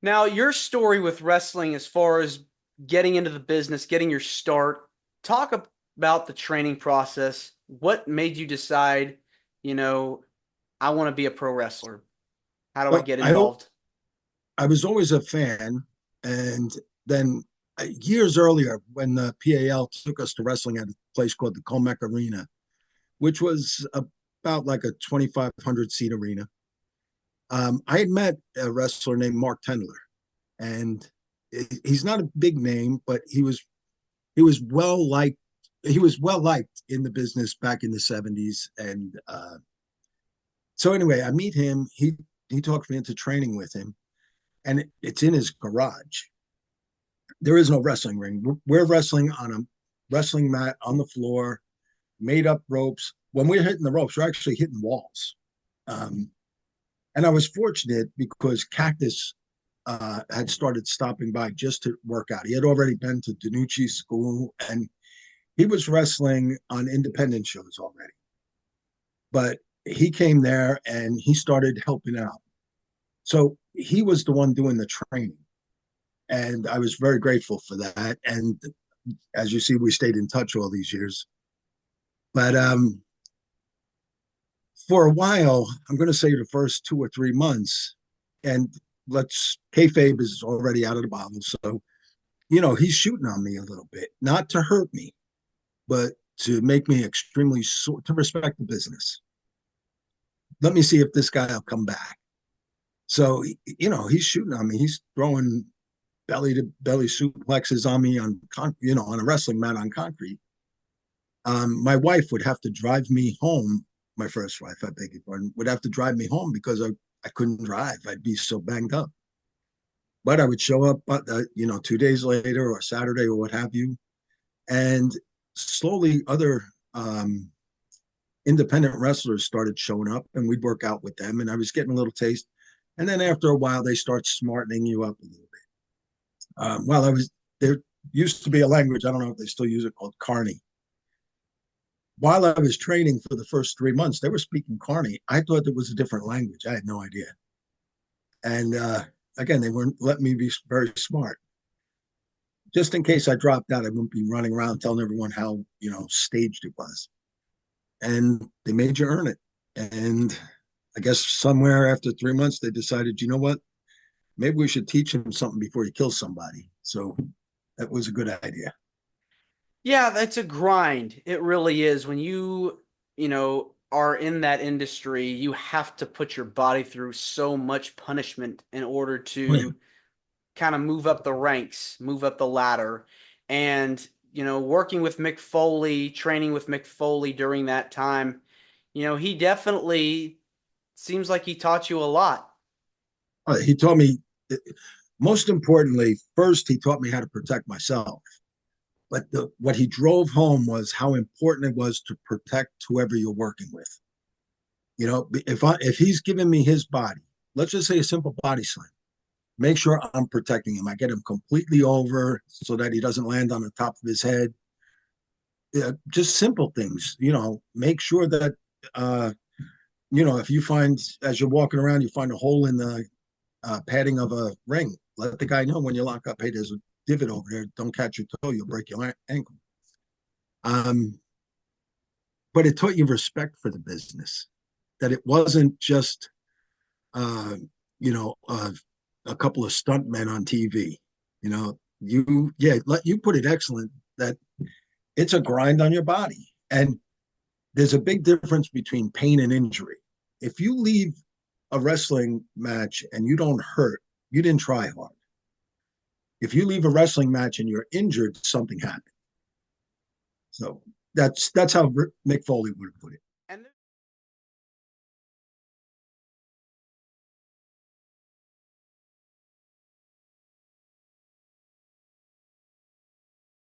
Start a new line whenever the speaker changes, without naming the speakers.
Now, your story with wrestling, as far as getting into the business, getting your start, talk about the training process. What made you decide, you know, I want to be a pro wrestler? How do I
Well,
get involved?
I was always a fan, and then years earlier, when the PAL took us to wrestling at a place called the Colmac Arena, which was about like a 2,500 seat arena, I had met a wrestler named Mark Tendler, and he's not a big name, but he was well liked. He was well liked in the business back in the 70s, and so anyway, I meet him. He talked me into training with him, and it's in his garage. There is no wrestling ring. We're wrestling on a wrestling mat on the floor, made up ropes. When we're hitting the ropes, we're actually hitting walls. Um, and I was fortunate because Cactus had started stopping by just to work out. He had already been to Danucci's school, and he was wrestling on independent shows already. But he came there and he started helping out. So he was the one doing the training. And I was very grateful for that. And as you see, we stayed in touch all these years. But for a while, I'm going to say the first 2 or 3 months, and let's kayfabe is already out of the bottle. So, he's shooting on me a little bit, not to hurt me, but to make me extremely to respect the business. Let me see if this guy will come back. So, he's shooting on me. He's throwing belly to belly suplexes on me on a wrestling mat on concrete. My wife would have to drive me home. My first wife, I beg your pardon, would have to drive me home because I couldn't drive. I'd be so banged up. But I would show up, 2 days later or Saturday or what have you. And slowly other independent wrestlers started showing up and we'd work out with them. And I was getting a little taste. And then after a while, they start smartening you up a little bit. There used to be a language, I don't know if they still use it, called Carney. While I was training for the first 3 months, they were speaking Carney. I thought it was a different language. I had no idea. And again, they weren't letting me be very smart. Just in case I dropped out, I wouldn't be running around telling everyone how, staged it was. And they made you earn it. And I guess somewhere after 3 months, they decided, you know what? Maybe we should teach him something before he kills somebody. So that was a good idea.
Yeah, that's a grind. It really is. When are in that industry, you have to put your body through so much punishment in order
Oh, yeah.
to kind of move up the ranks, move up the ladder. And, working with Mick Foley, training with Mick Foley during that time, he definitely seems like he taught you a lot.
He taught me, most importantly, first, he taught me how to protect myself. But what he drove home was how important it was to protect whoever you're working with. If he's giving me his body, let's just say a simple body slam, make sure I'm protecting him. I get him completely over so that he doesn't land on the top of his head. Just simple things, make sure that, if you find, as you're walking around, you find a hole in the padding of a ring, let the guy know when you lock up, hey, there's a divot over there. Don't catch your toe, you'll break your ankle. Um, but it taught you respect for the business, that it wasn't just, uh, you know, uh, a couple of stuntmen on TV. You put it excellent that it's a grind on your body. And there's a big difference between pain and injury. If you leave a wrestling match and you don't hurt, you didn't try hard. If you leave a wrestling match and you're injured, something happened. So that's how Mick Foley would have put it.